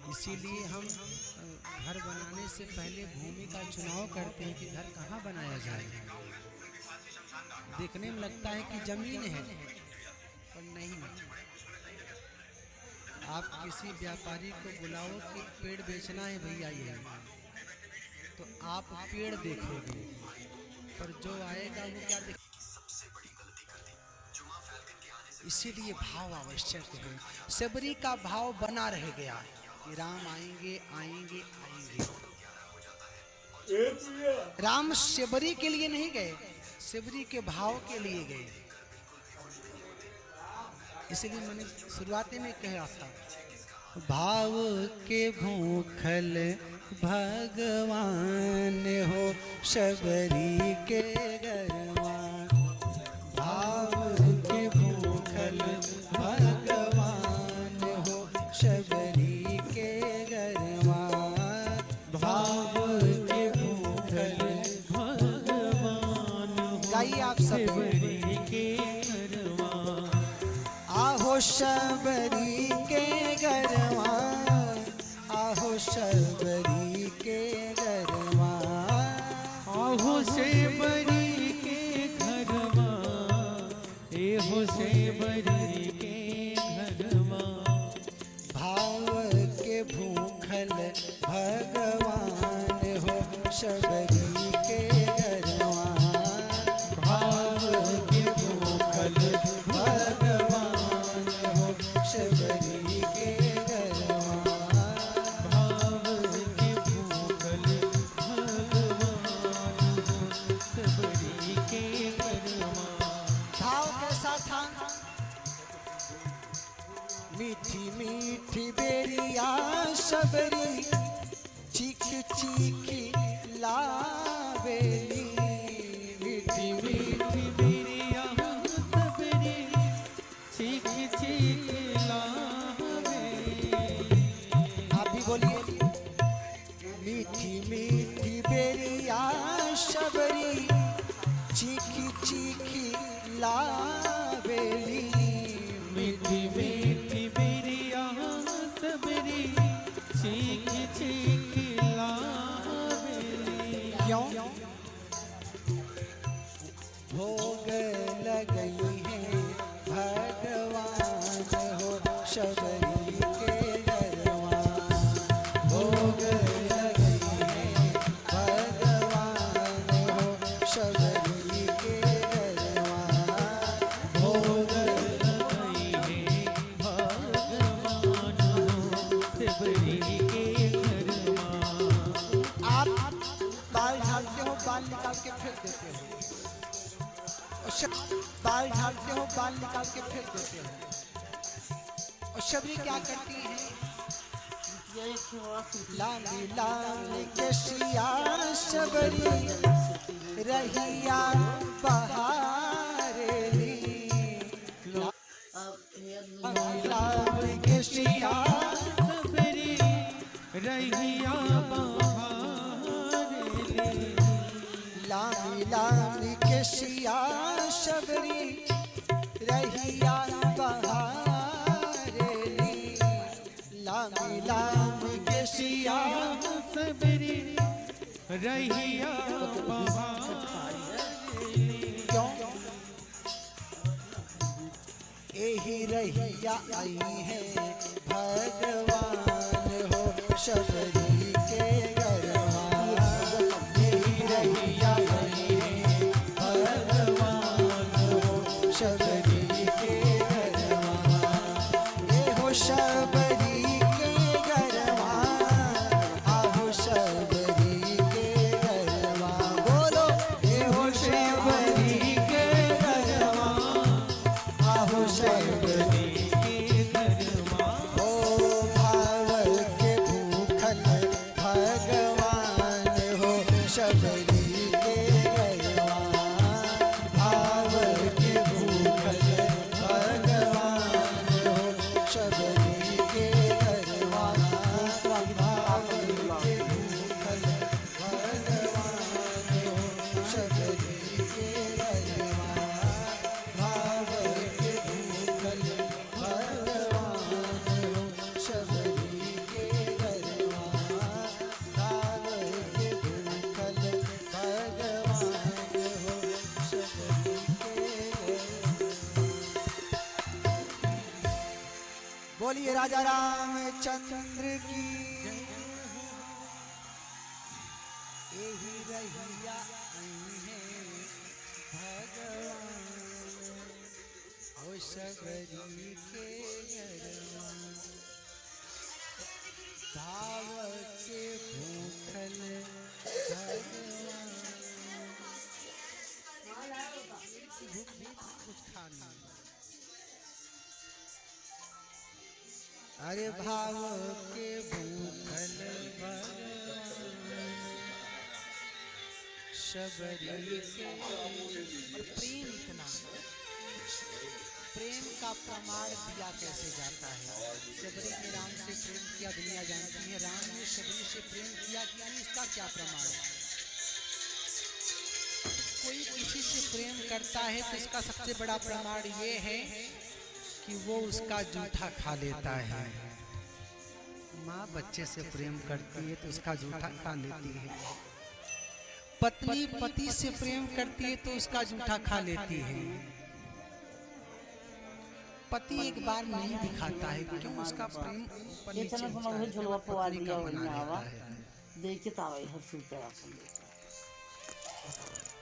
इसीलिए हम घर बनाने से पहले भूमि का चुनाव करते हैं कि घर कहाँ बनाया जाए। देखने में लगता है कि जमीन है, पर नहीं। आप किसी व्यापारी को बुलाओ कि पेड़ बेचना है भैया, ये तो आप पेड़ देखोगे, पर जो आएगा वो क्या देखेगा। इसीलिए भाव आवश्यक है। सबरी का भाव बना रह गया कि राम आएंगे आएंगे आएंगे। राम सबरी के लिए नहीं गए, सबरी के भाव के लिए गए। इसलिए मैंने शुरुआत में कहा था, भाव के भूखल भगवान हो सबरी के गरवा। भाव के भूखल भगवान हो सबरी के गरवा। भाव के भूखल भगवान गाइए आप सबरी के गरवा। आहो सबरी के गरवा, आहो सबरी के गरवा, आहो सबरी के घरवा, एहो सबरी के घरवा। भाव के भूखल भगवान हो सबरी के गरवा। भाव के भूखल भगवान हो सबरी के गरवा। भाव के भूखल भगवान सबरी के घरवा। भाव कैसा था? मीठी मीठी बेरिया सबरी चीख चीख लावेली। मीठी मीठी बिरिया सबरी चीख चीख लावे। आप भी बोलिए। मीठी मीठी बेरिया सबरी चीख चीख लावेली। मीठी मीठी बिरिया सबरी चीख चीख लावेली। क्यों? भोग लगई है भगवान हो सबरी के गरवा। भोग लगई है भगवान हो सबरी के गरवा। भोग लगई है भगवान सबरी के घरवा। आप बाल झाड़ते हो, बाल निकाल के फेंक देते हो। बाल झाड़ते हो, बाल निकाल के फेंक देते हो। और शबरी क्या करती है? लाली लाली केसिया शबरी रहिया बहारेली। लाली लाली केसिया सबरी रहिया बहारेली। लाली लाली केसिया शबरी रहिया बहारेली। लाली लाली केसिया सबरी रहिया बहारेली। क्यों? यही रहिया आई है भगवान हो सबरी के गरवा। यही रहिया आई है भगवान हो सबरी के गरवा। ये हो सबरी के गरवा, आहो सबरी के गरवा। बोलो ये हो सबरी के गरवा, आहो सबरी के घरवा। ओ भाव के भूखल भगवान हो सबरी के गरवा। भाव के भूखल भगवान हो सबरी बोलिए राजा रामचंद्र की यही रहिया अइहे भगवान हो सबरी के घरवा भाव के भूखल भगवान भूख भी कुछ खाना अरे भाव के भूखल भगवान सबरी के और प्रेम इतना प्रेम का प्रमाण दिया कैसे जाता है। सबरी ने राम से प्रेम किया दुनिया जानती है। राम ने सबरी से प्रेम किया इसका क्या प्रमाण है। कोई किसी से प्रेम करता है तो इसका सबसे बड़ा प्रमाण ये है कि वो उसका जूठा खा लेता है। माँ बच्चे से प्रेम करती है तो उसका जूठा खा लेती है। पत्नी पति से प्रेम करती है तो उसका जूठा खा लेती है। पति एक बार नहीं दिखाता है क्यों उसका प्रेम पत्नी का बना रहता है।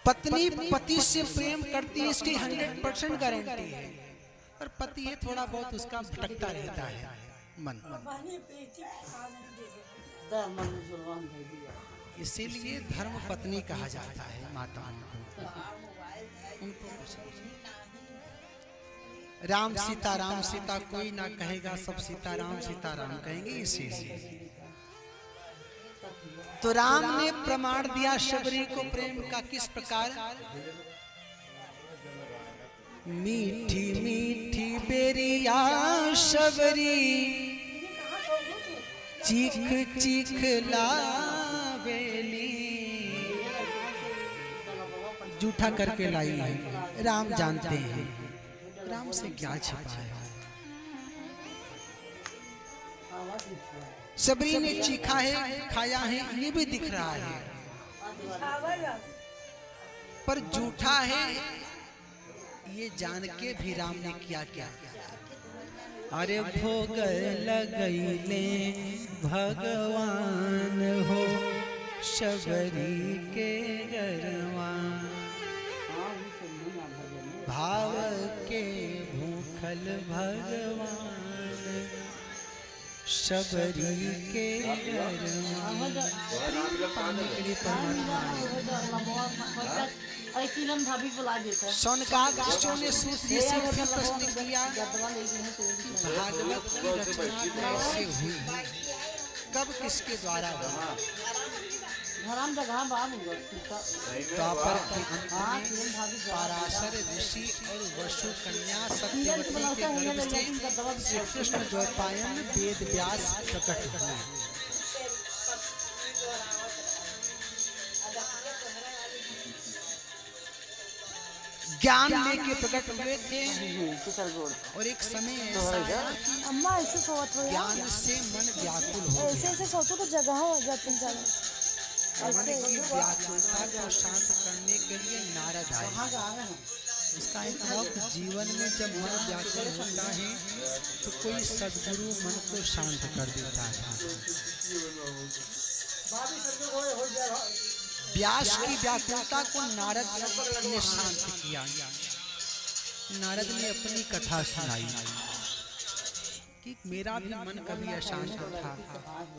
पत्नी पति से प्रेम करती है इसकी 100% गारंटी है। और पति ये थोड़ा बहुत उसका भटकता रहता है मन। इसीलिए धर्म पत्नी कहा जाता है माताओं को। राम सीता कोई ना कहेगा, सब सीताराम कहेंगे। इसीलिए तो राम ने प्रमाण दिया शबरी को प्रेम का किस प्रकार। मीठी मीठी बेरिया शबरी चीख चीख लावेली जूठा करके लाई है। राम जानते हैं राम से क्या छिपा है। शबरी ने चीखा है खाया है ये भी दिख रहा है पर जूठा है ये जान के भी राम ने किया क्या। अरे भोग लगैले भगवान हो शबरी के गरवा भाव के भूखल भगवान शबरी के पाने के लिए सोनकादिष्टों ने सूर्य से प्रश्न किया भागवत की रचना कैसे हुई, कब किसके द्वारा हुई। द्वापर के अंत में पराशर ऋषि और वसु कन्या सत्यवती के गर्भ से श्री कृष्ण द्वैपायन वेद व्यास प्रकट हुए। ज्ञान लेके प्रकट हुए थे और एक समय ऐसा आया कि ज्ञान से मन व्याकुल हो गया। मन की व्याकुलता को शांत करने के लिए नारद आए। उसका एक जीवन में जब मन व्याकुल होता है तो कोई सद्गुरु मन को शांत कर देता है। व्यास की व्याकुलता को नारद ने शांत किया। नारद ने अपनी कथा सुनाई कि मेरा भी मन कभी अशांत था,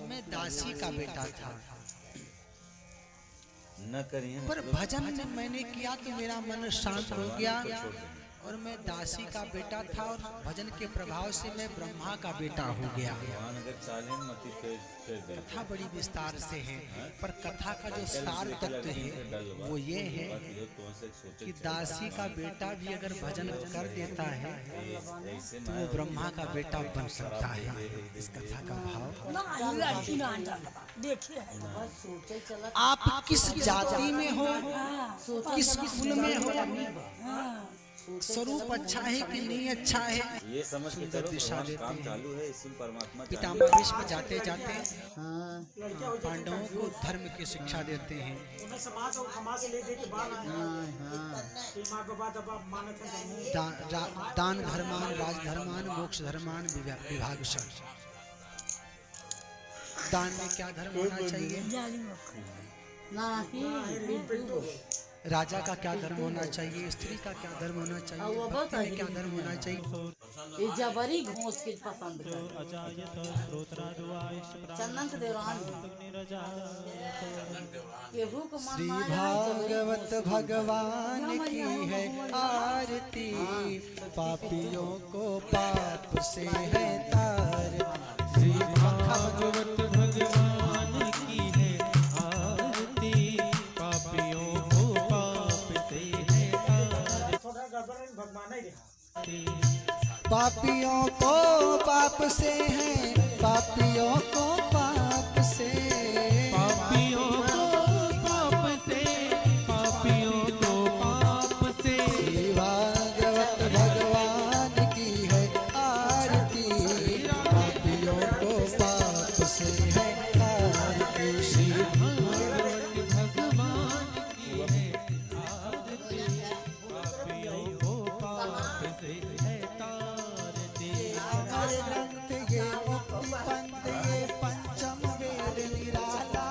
मैं दासी का बेटा था, पर भजन जब मैंने किया तो मेरा मन शांत हो गया और मैं दासी का बेटा था और भजन के प्रभाव से मैं ब्रह्मा का बेटा हो गया। कथा बड़ी विस्तार से है पर कथा का जो सार तत्व है वो ये है कि दासी का बेटा भी अगर भजन कर देता है तो वो ब्रह्मा का बेटा बन सकता है। इस कथा का भाव आप किस जाति में हो, किस कुल में हो, स्वरूप अच्छा है कि नहीं अच्छा है, ये समझ के सुंदर चलो दिशा भगवान देते काम हैं। चालू है, इसी में परमात्मा चालू पितामह भीष्म जाते जाते हाँ पांडवों को धर्म की शिक्षा देते हैं। दान धर्मान राजधर्मान मोक्ष धर्मान विभाग सर। दान में क्या धर्म होना चाहिए, राजा का क्या धर्म होना चाहिए, स्त्री का क्या धर्म होना चाहिए, भक्ति में क्या धर्म होना चाहिए। ये जबरी घोंस के पसंद कर चंदन के दौरान केहू को मन श्री ना आए, भागवत भगवान की है आरती, पापियों को पाप से है तार। श्री भागवत भगवान की है आरती, पापियों को पाप से है तारती। पापियों को पाप से है, पापियों को पाप से, पापियों को पाप से, पापियों को पाप से। श्री भागवत भगवान की है आरती, पापियों को पाप से है आरती। श्री भागवत भगवान की है आरती, पापियों को पाप से है तारती। अमर ग्रंथ ये मुक्ति पंथ ये पंचम वेद निराला,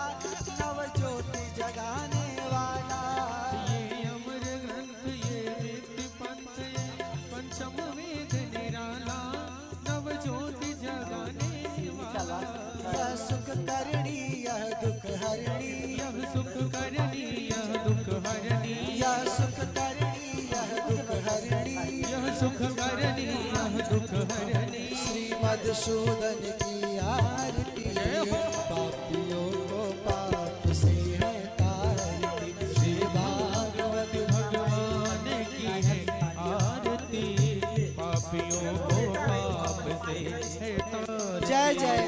नव ज्योति जगाने वाला। ये अमर ग्रंथ ये नित्य पंथ ये पंचम वेद निराला, नव ज्योति जगाने वाला। यह सुख करणी यह दुख हरणी, यह सुख करनी यह दुख हरनी, यह सुख करणी यह दुख हरणी। यह सुख करनी यह दुख हरनी। श्री मधुसूदन की आरती, पापियों को पाप से है तारती। श्री भागवत भगवान की है आरती, पापियों को पाप से है तारती। जय जय।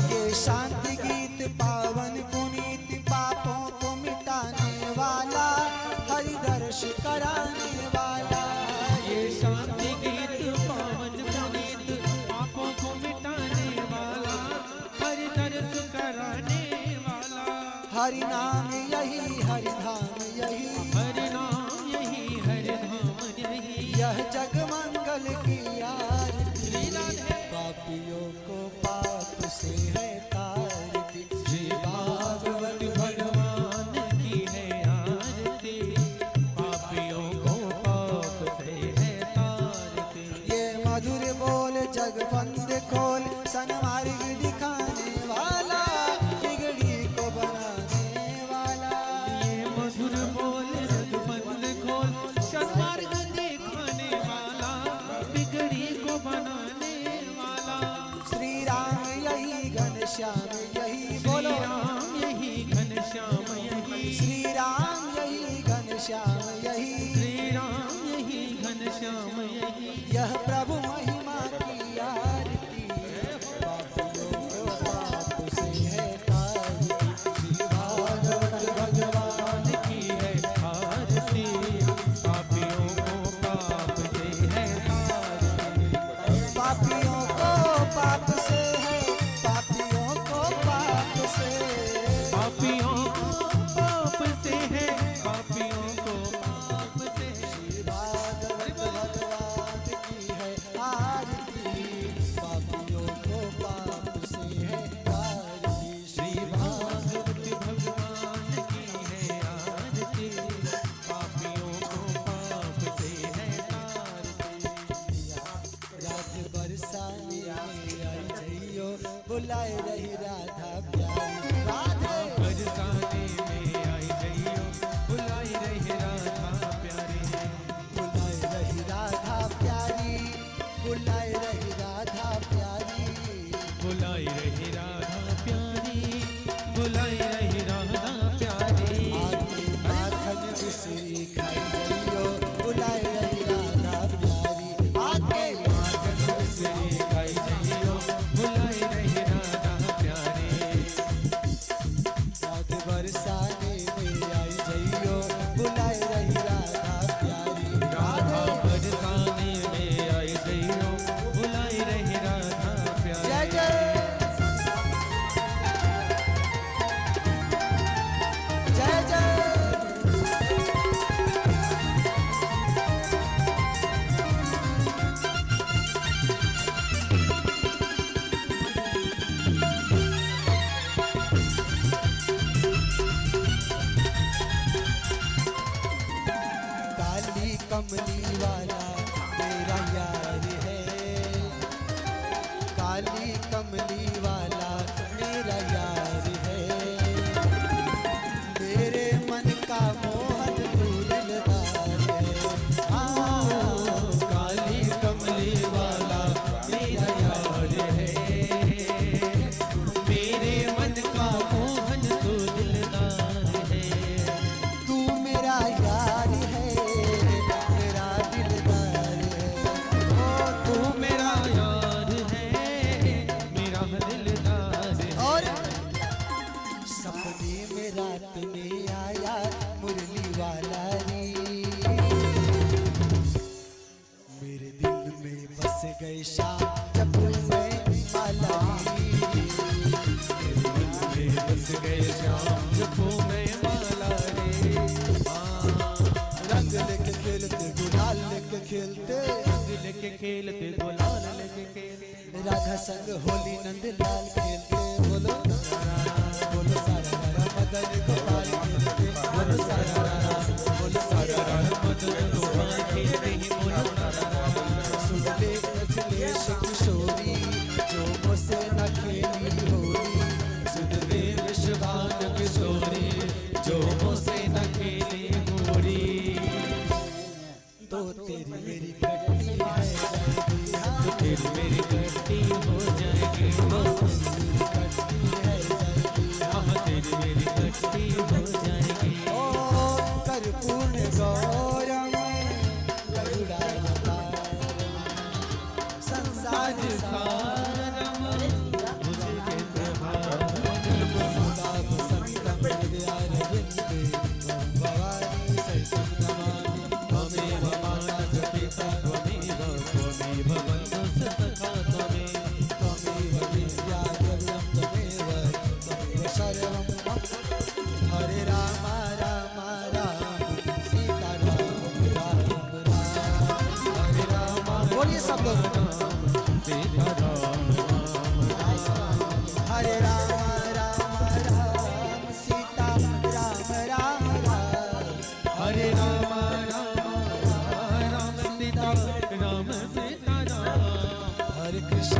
ये शांति गीत पावन पुनीत, पापों को मिटाने वाला, हरि दर्श कराने वाला। ये शांति गीत पावन पुनीत, पापों को मिटाने वाला, हरि दर्श कराने वाला। हरि नाम यही हरि धाम यही, हरि नाम यही हरि धाम यही। यह जग मंगल की आरती, पापियों को पाप से है तारती। श्री भागवत भगवान की है आरती, पापियों को पाप से है तारती। ये मधुर बोल जग बंद खोल, सन्मार्ग दिखाने वाला, बिगड़ी को बनाने वाला। ये मधुर बोल जग बंद खोल, सन्मार्ग दिखाने वाला, बिगड़ी को बनाने वाला। श्री राम यही घनश्याम यही, श्री बोलो राम यही घनश्याम यही। श्री राम यही घनश्याम यही। श्री राम यही घनश्याम यही। यह प्रभु महिमा की आरती, पापियों को पाप से है तारती। श्री भागवत भगवान की है आरती, पापियों को पाप से है तारती। पापियों को पाप से है, पापियों को पाप से, पापियों को पाप से है, पापियों को पाप से। श्री भागवत भगवान की है आरती, पापियों को पाप से है तारती। श्री भागवत भगवान की है आरती, पापियों को पाप से है तारती। रात बरसाने आई जइयो, बुलाए रही राधा प्यारी। राधे बरसाने में आई जइयो, बुलाई रही राधा प्यारी। बुलाए रही राधा प्यारी, बुलाए रही राधा प्यारी। बुलाई रही राधा प्यारी, बुलाई रही राधा प्यारी। आके माखन मिश्री खाई जइयो, बुलाए रही राधा प्यारी। आके माखन मिश्री खाई जइयो, रात में आया मुरली वाला रे, मेरे दिल में बस गए शाम जब मैं माला रे, मेरे दिल में बस गए श्याम जब मैं माला रे। रंग लेके खेलते गुलाल लेके खेलते, लेके खेलते गुलाल लेके खेलते, राधा संग होली नंद लाल खेलते, बोलो बोलो सारा रारा मदन गोपाल खेलते, बोलो सारा रारा, बोलो सारा रारा मदन गोपाल खेलते ही बोलो सारा रारा। सुन ले अखिलेश किशोरी जो मुझसे न खेली होली, सुन ले विश्वास किशोरी जो मुझसे न खेली होली, तो तेरी मेरी कट्टी है जाएगी, तो तेरी मेरी कट्टी हो जाएगी, तो तेरी कट्टी है जाएगी, हाँ तेरी मेरी कट्टी हो जाएगी। ओ कर्पूर गौरम गरुड़ावतारम, संसार सारम मुझे प्रभाव गुलाब संगम हृदयारविंदे, भवानी सहितं नमामि, त्वमेव माता च पिता त्वमेव त्वमेव बन्धुः सखा त्वमेव त्वमेव विद्या द्रव्यं त्वमेव सर्वं मम। हरे राम राम राम सीता राम राम राम, हरे राम बोलिए सब लोग, सीता राम हरे राम राम राम सीता राम राम राम, हरे राम राम राम सीता राम सीता राम, हरे कृष्ण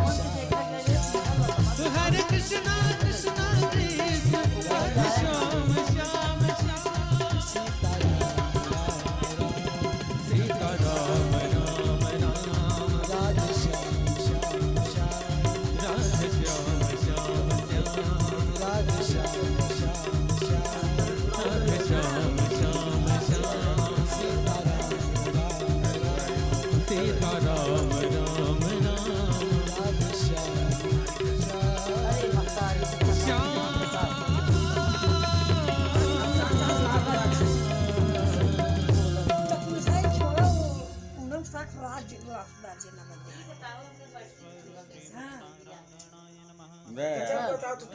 हरे कृष्णा कृष्णा कृष्ण हरे श्याम श्याम श्याम, सीता राम सीता राम राम राम, राधे श्याम श्याम श्याम, राधे श्याम श्याम श्याम, राधे श्याम श्याम श्याम, राधे श्याम श्याम श्याम, सीता राम राम राम, सीता राम राम राम, राधे श्याम श्याम,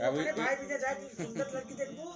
अभी भाई भी जाए सुंदर लड़की देखो